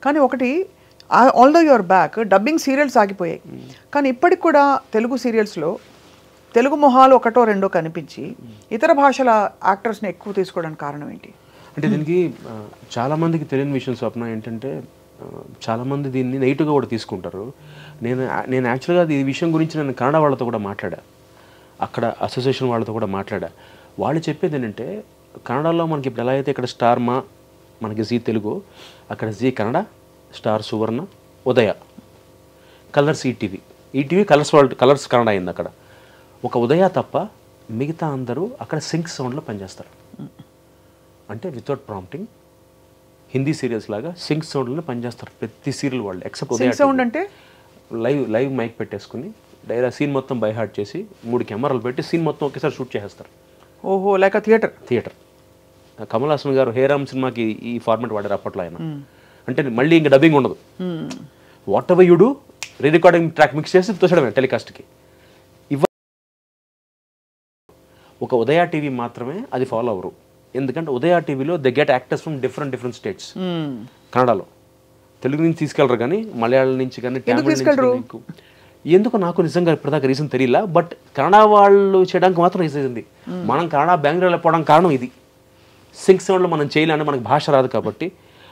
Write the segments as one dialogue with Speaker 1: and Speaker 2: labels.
Speaker 1: కానీ ఒకటి although your back dubbing serials ఆగిపోయాయి, కానీ ఇప్పటికి కూడా తెలుగు సీరియల్స్లో తెలుగు మొహాలు ఒకటో రెండో కనిపించి ఇతర భాషల యాక్టర్స్ని ఎక్కువ తీసుకోవడానికి కారణం ఏంటి?
Speaker 2: అంటే దీనికి చాలామందికి తెలియని విషయం స్వప్న ఏంటంటే, చాలామంది దీన్ని నెగిటివ్గా కూడా తీసుకుంటారు. నేను యాక్చువల్గా ఈ విషయం గురించి నేను కన్నడ వాళ్ళతో కూడా మాట్లాడా, అక్కడ అసోసియేషన్ వాళ్ళతో కూడా మాట్లాడా. వాళ్ళు చెప్పేది ఏంటంటే, కన్నడలో మనకి ఇప్పుడు ఎలా అయితే ఇక్కడ స్టార్ మా మనకి జీ తెలుగు, అక్కడ జీ కన్నడ, స్టార్ సువర్ణ, ఉదయ, కలర్స్ ఈటీవీ కలర్స్ కన్నడ అయింది. అక్కడ ఒక ఉదయ తప్ప మిగతా అందరూ అక్కడ సింక్ సౌండ్లో పనిచేస్తారు. అంటే వితౌట్ ప్రాంప్టింగ్ హిందీ సీరియల్స్ లాగా సింక్ సౌండ్లో పనిచేస్తారు ప్రతి సీరియల్ వాళ్ళు, ఎక్సెప్ట్ ఉదయ
Speaker 1: సౌండ్ అంటే
Speaker 2: లైవ్ మైక్ పెట్టేసుకుని సీన్ మొత్తం బై హార్ట్ చేసి 3 కెమెరాలు పెట్టి సీన్ మొత్తం ఒకేసారి షూట్ చేసేస్తారు.
Speaker 1: ఓహో, లైక్ థియేటర్. కమల్ హాసన్ గారు హేరామ్ సినిమాకి ఈ ఫార్మాట్ వాడారు అప్పట్లో ఆయన. అంటే మళ్ళీ ఇంకా డబ్బింగ్ ఉండదు, what ever you do re recording track mix చేసి తోచడమే టెలికాస్ట్కి. ఒక ఉదయ టీవీ మాత్రమే అది ఫాలో అవ్వరు, ఎందుకంటే ఉదయ టీవీలో they get actors from different states. కన్నడలో తెలుగు నుంచి తీసుకెళ్ళరు, కానీ మలయాళం నుంచి కానీ ఎందుకు నాకు నిజంగా ఇప్పటిదాకా రీజన్ తెలియలా. బట్ కన్నడ వాళ్ళు చేయడానికి మాత్రం రీజన్ ఉంది. మనం కన్నడ బెంగళూరులో పోవడానికి కారణం ఇది. సింక్ సౌండ్లో మనం చేయలేని, మనకు భాష రాదు కాబట్టి,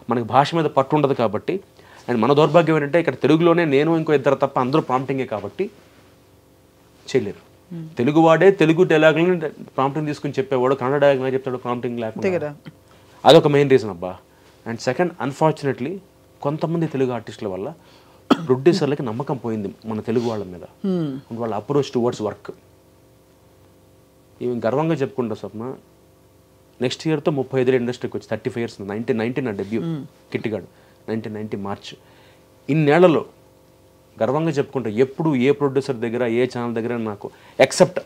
Speaker 1: మనకి భాష మీద పట్టు ఉండదు కాబట్టి. అండ్ మన దౌర్భాగ్యం ఏంటంటే ఇక్కడ తెలుగులోనే నేను ఇంకో ఇద్దరు తప్ప అందరూ ప్రాంప్టింగే కాబట్టి చేయలేరు. తెలుగు వాడే తెలుగు డైలాగులను ప్రాంప్టింగ్ తీసుకుని చెప్పేవాడు, కన్నడ డైలాగ్ చెప్తాడు ప్రాంప్టింగ్ లేకుండా. అదొక మెయిన్ రీజన్ అబ్బా. అండ్ సెకండ్, అన్ఫార్చునేట్లీ కొంతమంది తెలుగు ఆర్టిస్టుల వల్ల ప్రొడ్యూసర్లకి నమ్మకం పోయింది మన తెలుగు వాళ్ళ మీద, వాళ్ళ అప్రోచ్ టువర్డ్స్ వర్క్. ఇవి గర్వంగా చెప్పుకుంటా స్వప్న, నెక్స్ట్ ఇయర్తో 35 ఇండస్ట్రీకి వచ్చి 35 years, 1990 నా డెబ్యూ కిట్టిగాడు, 1990 మార్చ్. ఇన్నేళ్లలో గర్వంగా చెప్పుకుంటా, ఎప్పుడు ఏ ప్రొడ్యూసర్ దగ్గర ఏ ఛానల్ దగ్గర నాకు ఎక్సెప్ట్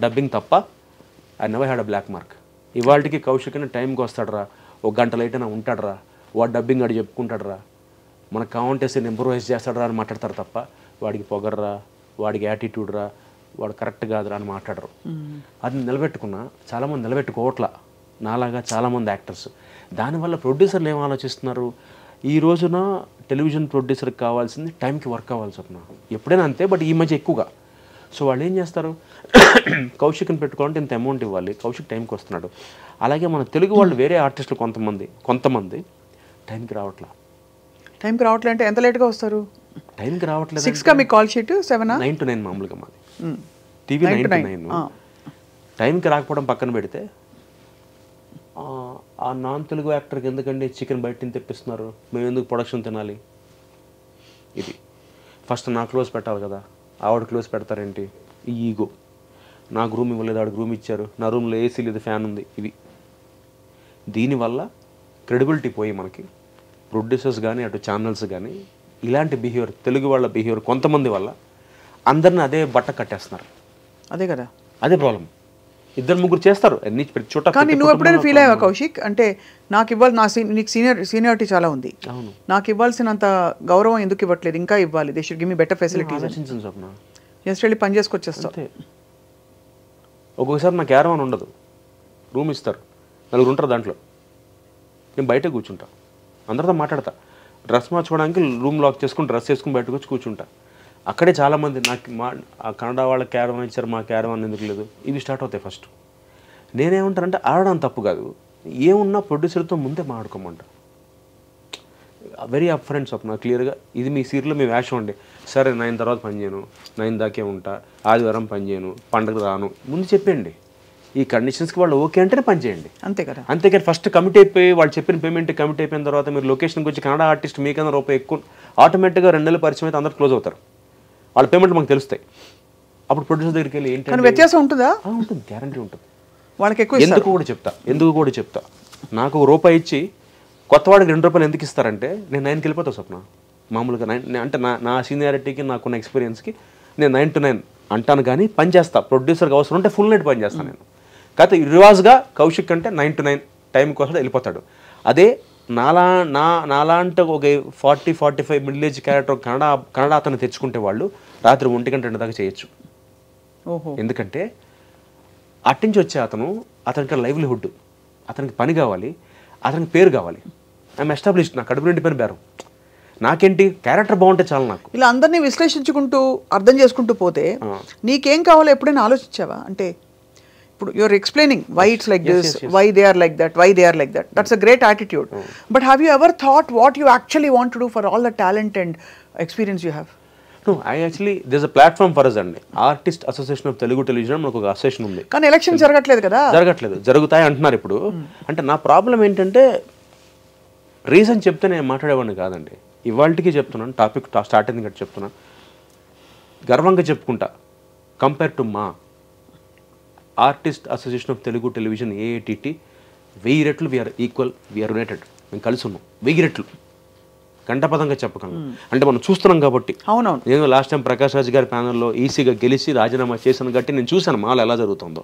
Speaker 1: డబ్బింగ్ తప్ప I never had a black mark. ఇవాళకి కౌశిక్ అని టైంకి వస్తాడరా, ఒక గంట లేట్ అయినా ఉంటాడరా, వాడు డబ్బింగ్ ఆడు చెప్పుకుంటాడరా, మనకు కావాలంటే ఇంప్రూవైజ్ చేస్తాడరా అని మాట్లాడతారు తప్ప వాడికి పొగర్రా, వాడికి యాటిట్యూడ్ రా, వాడు కరెక్ట్ కాదురా అని మాట్లాడరు. అది నిలబెట్టుకున్నా చాలామంది నిలబెట్టుకోవట్లా, నాలాగా చాలామంది యాక్టర్స్. దానివల్ల ప్రొడ్యూసర్లు ఏం ఆలోచిస్తున్నారు, ఈ రోజున టెలివిజన్ ప్రొడ్యూసర్కి కావాల్సింది టైంకి వర్క్ అవ్వాల్సి వస్తున్నా, ఎప్పుడైనా అంతే, బట్ ఈ మధ్య ఎక్కువగా. సో వాళ్ళు ఏం చేస్తారు, కౌశిక్ని పెట్టుకోవాలంటే ఇంత అమౌంట్ ఇవ్వాలి, కౌశిక్ టైంకి వస్తున్నాడు. అలాగే మన తెలుగు వాళ్ళు వేరే ఆర్టిస్టులు కొంతమంది టైంకి రావట్లేదు. అంటే ఎంత లేట్గా వస్తారు?
Speaker 2: టైంకి రావట్లేదు.
Speaker 1: 6కా మీ కాల్ షీట్? 7
Speaker 2: 9 to 9 మామూలుగా మాది టీవీ 9 to 9. టైంకి రాకపోవడం పక్కన పెడితే, ఆ నాన్ తెలుగు యాక్టర్కి ఎందుకండి చికెన్ బయట నుంచి తెప్పిస్తున్నారు, మేము ఎందుకు ప్రొడక్షన్ తినాలి, ఇది ఫస్ట్ నా క్లోజ్ పెట్టాలి కదా, ఆవిడ క్లోజ్ పెడతారేంటి, ఈ ఈగో. నాకు రూమ్ ఇవ్వలేదు, ఆవిడకి రూమ్ ఇచ్చారు, నా రూమ్లో ఏసీ లేదు, ఫ్యాన్ ఉంది, ఇవి. దీనివల్ల క్రెడిబిలిటీ పోయి మనకి ప్రొడ్యూసర్స్ కానీ అటు ఛానల్స్ కానీ ఇలాంటి బిహేవియర్, తెలుగు వాళ్ళ బిహేవియర్ కొంతమంది వల్ల అందరిని అదే బట్ట కట్టేస్తున్నారు.
Speaker 1: అదే కదా,
Speaker 2: అదే ప్రాబ్లం. 2-3 చేస్తారు అన్ని ప్రతి చోట.
Speaker 1: కానీ నువ్వు ఎప్పుడైనా ఫీల్ అయ్యావా కౌశిక్, అంటే నాకు ఇవ్వాలి, నీకు సీనియారిటీ చాలా ఉంది, నాకు ఇవ్వాల్సినంత గౌరవం ఎందుకు ఇవ్వట్లేదు, ఇంకా ఇవ్వాలి, they should give me better facilities, just వెళ్ళి పని చేసుకొచ్చేస్తావు.
Speaker 2: ఒక్కొక్కసారి నాకు క్యారవాన్ ఉండదు, రూమ్ ఇస్తారు, 4 ఉంటారు దాంట్లో, నేను బయట కూర్చుంటా, అందరితో మాట్లాడతా, డ్రెస్ మార్చుకోవడానికి రూమ్ లాక్ చేసుకుని డ్రెస్ వేసుకుని బయటకు వచ్చి కూర్చుంటా. అక్కడే చాలామంది నాకు ఆ కన్నడ వాళ్ళ క్యారవాన్ ఇచ్చారు, మా క్యారవాన్ ఎందుకు లేదు, ఇవి స్టార్ట్ అవుతాయి. ఫస్ట్ నేనేమంటానంటే, ఆడడం తప్పు కాదు, ఏమున్నా ప్రొడ్యూసర్తో ముందే మాట్లాడుకోమంట. వెరీ అప్ ఫ్రెండ్స్ స్వప్న, క్లియర్గా ఇది మీ సీరియల్లో మీ వేషం అండి, సరే 9 తర్వాత పని చేయను, 9 దాకే ఉంటా, ఆదివారం పని చేయను, పండుగ రాను, ముందు చెప్పండి. ఈ కండిషన్స్కి వాళ్ళు ఓకే అంటేనే పని చేయండి, అంతే కదా. అంతేకాని ఫస్ట్ కమిట్ అయిపోయి వాళ్ళు చెప్పిన పేమెంట్ కమిట్ అయిపోయిన తర్వాత మీరు లొకేషన్కి వచ్చి కన్నడ ఆర్టిస్ట్ మీకన్నా రూపాయి ఎక్కువ, ఆటోమేటిక్గా 2 నెలల పరిచయం అయితే అందరూ క్లోజ్ అవుతారు, వాళ్ళ పేమెంట్ మనకు తెలుస్తాయి. అప్పుడు ప్రొడ్యూసర్ దగ్గరికి వెళ్ళి ఏంటంటే
Speaker 1: వ్యత్యాసం ఉంటుందా?
Speaker 2: ఉంటుంది, గ్యారంటీ ఉంటుంది.
Speaker 1: వాళ్ళకి ఎక్కువ
Speaker 2: ఎందుకు కూడా చెప్తా, నాకు రూపాయి ఇచ్చి కొత్త వాడికి 2 రూపాయలు ఎందుకు ఇస్తారంటే, నేను 9కి వెళ్ళిపోతాను స్వప్న. మామూలుగా 9 అంటే నా సీనియారిటీకి నాకున్న ఎక్స్పీరియన్స్కి నేను 9 to 9 అంటాను, కానీ పని చేస్తా. ప్రొడ్యూసర్కి అవసరం ఉంటే ఫుల్ నైట్ పని చేస్తాను నేను. కాకపోతే రివాజ్గా కౌశిక్ అంటే 9 to 9 టైంకి వస్తాడు, వెళ్ళిపోతాడు. అదే నాలాంటి ఒక 40-45 మిడిల్ ఏజ్ క్యారెక్టర్ కన్నడ అతను తెచ్చుకుంటే వాళ్ళు రాత్రి 1 గంట 2 దాకా చేయొచ్చు. ఎందుకంటే అట్నుంచి వచ్చే అతనికి లైవ్లీహుడ్, అతనికి పని కావాలి, అతనికి పేరు కావాలి. ఐఎమ్ ఎస్టాబ్లిష్డ్, నా కడుపు నిండి పని బేరం.
Speaker 1: నాకేంటి క్యారెక్టర్ బాగుంటే చాలు నాకు.
Speaker 3: ఇలా అందరినీ విశ్లేషించుకుంటూ అర్థం చేసుకుంటూ పోతే నీకేం కావాలో ఎప్పుడైనా ఆలోచించావా? అంటే ఇప్పుడు you're explaining why it's like this, why they are like that, why they are like that. That's a great attitude. But have you ever thought what you actually want to do for all the talent and experience you have?
Speaker 1: No, I actually, there's a platform for us అండి. Artist association of Telugu television మనకు ఒక association ఉంది.
Speaker 3: కానీ election జరగట్లేదు కదా?
Speaker 1: జరగట్లేదు, జరుగుతాయి అంటున్నారు ఇప్పుడు. అంటే నా ప్రాబ్లం ఏంటంటే రీజన్ చెప్తే నేను మాట్లాడేవాడిని కాదండి. ఇవాళకి చెప్తున్నాను, టాపిక్ స్టార్ట్ అయింది కాబట్టి చెప్తున్నాను. గర్వంగా చెప్పుకుంటా, కంపేర్ టు మా artist association of Telugu television AATT 1000 రెట్లు వీఆర్ ఈక్వల్, వీఆర్ యునైటెడ్. మేము కలిసి ఉన్నాం 1000 రెట్లు. గంటపదంగా చెప్పగలను. అంటే మనం చూస్తున్నాం కాబట్టి.
Speaker 3: అవునవును.
Speaker 1: నేను లాస్ట్ టైం ప్రకాష్ రాజ్ గారి ప్యానల్లో ఈసీగా గెలిచి రాజీనామా చేశాను కాబట్టి నేను చూశాను మాలో ఎలా జరుగుతుందో.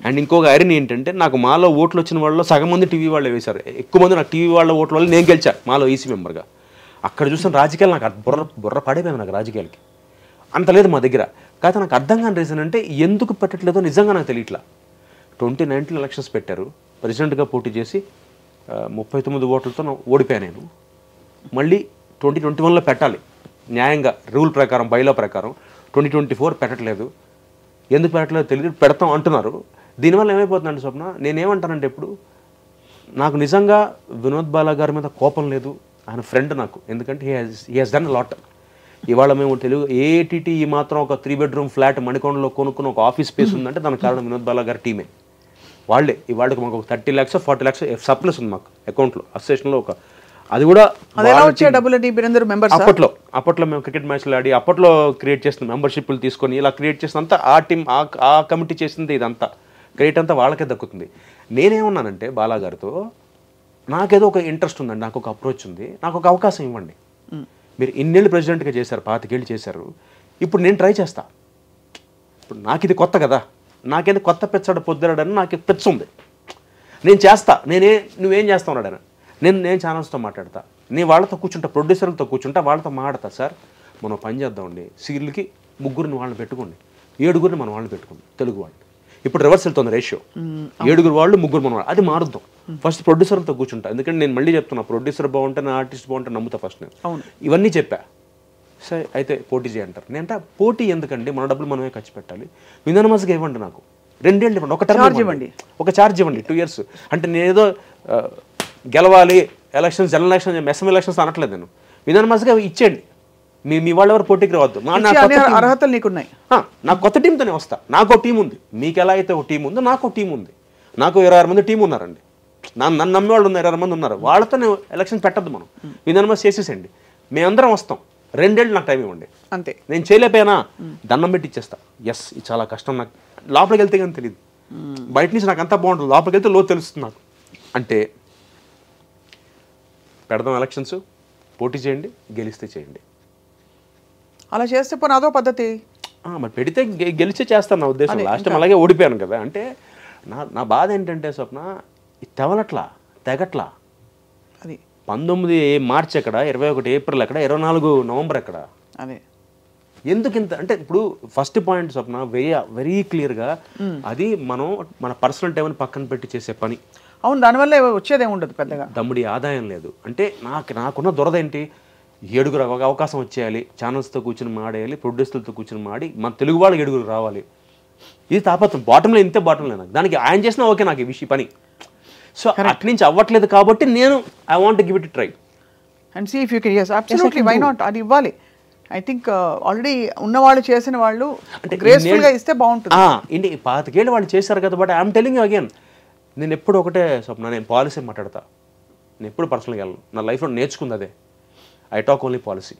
Speaker 1: అండ్ ఇంకొక ఐరన్ ఏంటంటే నాకు మాలో ఓట్లు వచ్చిన వాళ్ళలో సగం మంది టీవీ వాళ్ళే వేశారు. ఎక్కువ మంది నాకు టీవీ వాళ్ళ ఓట్ల వల్ల నేను గెలిచాను మాలో ఈసీ మెంబర్గా. అక్కడ చూసిన రాజకీయాలు నాకు బుర్ర పడిపోయింది. నాకు రాజకీయాలకి అంత లేదు మా దగ్గర. కాకపోతే నాకు అర్థం కాని రీజన్ అంటే ఎందుకు పెట్టట్లేదో నిజంగా నాకు తెలియట్లా. 2019 ఎలక్షన్స్ పెట్టారు, ప్రెసిడెంట్గా పోటీ చేసి 39 ఓట్లతో ఓడిపోయాను నేను. మళ్ళీ 2021లో పెట్టాలి న్యాయంగా, రూల్ ప్రకారం, బైలా ప్రకారం. 2024 పెట్టట్లేదు. ఎందుకు పెట్టట్లేదు తెలియదు, పెడతాం అంటున్నారు. దీనివల్ల ఏమైపోతుందంటే స్వప్న, నేనేమంటానంటే ఇప్పుడు నాకు నిజంగా వినోద్ బాలా గారి మీద కోపం లేదు. ఆయన ఫ్రెండ్ నాకు, ఎందుకంటే హీ హాజ్ డన్ లాట్. ఇవాళ మేము తెలుగు AATT ఈ మాత్రం ఒక 3 బెడ్రూమ్ ఫ్లాట్ మణికొండలో కొనుక్కుని ఒక ఆఫీస్ స్పేస్ ఉందంటే దానికి కారణం వినోద్ బాలా గారి టీమే. వాళ్ళే ఇవాళకి మాకు ఒక 30 lakhs 40 lakhs సప్లస్ ఉంది మాకు అకౌంట్లో, అసోసియేషన్లో. ఒక అది కూడా అప్పట్లో మేము క్రికెట్ మ్యాచ్లు ఆడి అప్పట్లో క్రియేట్ చేసిన మెంబర్షిప్లు తీసుకొని ఇలా క్రియేట్ చేసినంత ఆ టీం ఆ కమిటీ చేసింది. ఇదంతా క్రెడిట్ అంతా వాళ్ళకే దక్కుతుంది. నేనేమన్నానంటే బాలా గారితో, నాకేదో ఒక ఇంట్రెస్ట్ ఉందండి, నాకు ఒక అప్రోచ్ ఉంది, నాకు ఒక అవకాశం ఇవ్వండి. మీరు ఇన్నేళ్ళు ప్రెసిడెంట్గా చేశారు, 25 ఏళ్ళు చేశారు, ఇప్పుడు నేను ట్రై చేస్తా. ఇప్పుడు నాకు ఇది కొత్త కదా, నాకేదో కొత్త పెచ్చాడు పొద్దురాడని నాకు పెచ్చ ఉంది, నేను చేస్తా. నువ్వేం చేస్తావు అన్నాడు. నేను ఛానల్స్తో మాట్లాడతా, నేను వాళ్ళతో కూర్చుంటా, ప్రొడ్యూసర్లతో కూర్చుంటా, వాళ్ళతో మాట్లాడతా. సార్ మనం పని చేద్దామండి, సీరియల్కి 3 వాళ్ళని పెట్టుకోండి, 7 మనం వాళ్ళని పెట్టుకోండి తెలుగు వాళ్ళు. ఇప్పుడు రివర్స్ వెళ్తుంది రేషియో, 7 వాళ్ళు 3 మన వాళ్ళు. అది మారుద్దాం. ఫస్ట్ ప్రొడ్యూసర్లతో కూర్చుంటా, ఎందుకంటే నేను మళ్ళీ చెప్తున్నా, ప్రొడ్యూసర్ బాగుంటే ఆర్టిస్ట్ బాగుంటే నమ్ముతా ఫస్ట్ నేను. ఇవన్నీ చెప్పా. సరే అయితే పోటీ చేయంటారు. నేనంటే పోటీ ఎందుకండి, మన డబ్బులు మనమే ఖర్చు పెట్టాలి, విధానమస్గా ఇవ్వండి, నాకు 2 ఏళ్ళు ఇవ్వండి, ఒక టర్మ్ ఇవ్వండి, ఒక ఛార్జ్ ఇవ్వండి 2 years. అంటే నేనేదో గెలవాలి elections, general election, SM elections అనట్లేదు. నేను విధానమస్గా ఇచ్చేయండి, మీ వాళ్ళు ఎవరు పోటీకి రావద్దు.
Speaker 3: అర్హతలు నీకున్నాయి.
Speaker 1: నాకు కొత్త టీంతోనే వస్తా. నాకు టీం ఉంది, మీకు ఎలా అయితే ఒక టీం ఉందో నాకు టీం ఉంది. నాకు 26 మంది టీం ఉన్నారండి, నన్ను నమ్మే వాళ్ళు ఉన్నారు, 26 మంది ఉన్నారు. వాళ్ళతో నేను ఎలక్షన్ పెట్టద్దు, మనం విధానమస్ చేసేసండి, మేమందరం వస్తాం. 2 ఏళ్ళు నాకు టైం ఇవ్వండి
Speaker 3: అంతే. నేను
Speaker 1: చేయలేకపోయినా దండం పెట్టి ఇచ్చేస్తా. ఎస్ ఇది చాలా కష్టం, నాకు లోపలికి వెళ్తే కానీ తెలియదు, బయట నుంచి నాకు అంతా బాగుంటుంది, లోపలికి వెళ్తే తెలుస్తుంది నాకు. అంటే పెడదాం ఎలక్షన్స్, పోటీ చేయండి, గెలిస్తే చేయండి.
Speaker 3: అలా చేస్తే పోనీ అదో పద్ధతి.
Speaker 1: మరి పెడితే గెలిచే చేస్తాను నా ఉద్దేశం. లాస్ట్ టైం అలాగే ఓడిపోయాను కదా. అంటే నా బాధ ఏంటంటే స్వప్న, తెవలట్లా, తెగట్లా.
Speaker 3: అది
Speaker 1: 19 మార్చ్ ఎక్కడ, 21 ఏప్రిల్ ఎక్కడ, 24 నవంబర్ ఎక్కడ?
Speaker 3: అదే
Speaker 1: ఎందుకు ఇంత అంటే, ఇప్పుడు ఫస్ట్ పాయింట్ స్వప్న వెరీ క్లియర్గా, అది మనం మన పర్సనల్ టైంని పక్కన పెట్టి చేసే పని.
Speaker 3: అవును, దానివల్ల వచ్చేదే ఉండదు పెద్దగా,
Speaker 1: దమ్ముడి ఆదాయం లేదు. అంటే నాకున్న దురద ఏంటి, 7 అవకాశం వచ్చేయాలి, ఛానల్స్తో కూర్చొని మాడేయాలి, ప్రొడ్యూసర్లతో కూర్చొని మాడి మన తెలుగు వాళ్ళు 7 రావాలి. ఇది తాపత్రం. బాటంలో ఇంతే, బాటం లేదు. దానికి ఆయన చేసినా ఓకే నాకు ఈ విషయం పని. సో అటు నుంచి అవ్వట్లేదు కాబట్టి నేను I want give it try
Speaker 3: and see if you can. yes absolutely, why not? అది ఇవ్వాలి. ఐ థింక్ ఆల్రెడీ ఉన్నవాళ్ళు చేసిన వాళ్ళు అంటే గ్రేస్ఫుల్గా ఇస్తే బాగుంటుంది.
Speaker 1: 25 ఏళ్ళు వాళ్ళు చేశారు కదా. But I'm telling you again, నేను ఎప్పుడు ఒకటే స్వప్న, నేను పాలసీ మాట్లాడతా, నేను ఎప్పుడు పర్సనల్గా వెళ్ళను. నా లైఫ్లో నేర్చుకుంది అదే, ఐ టాక్ ఓన్లీ పాలసీ.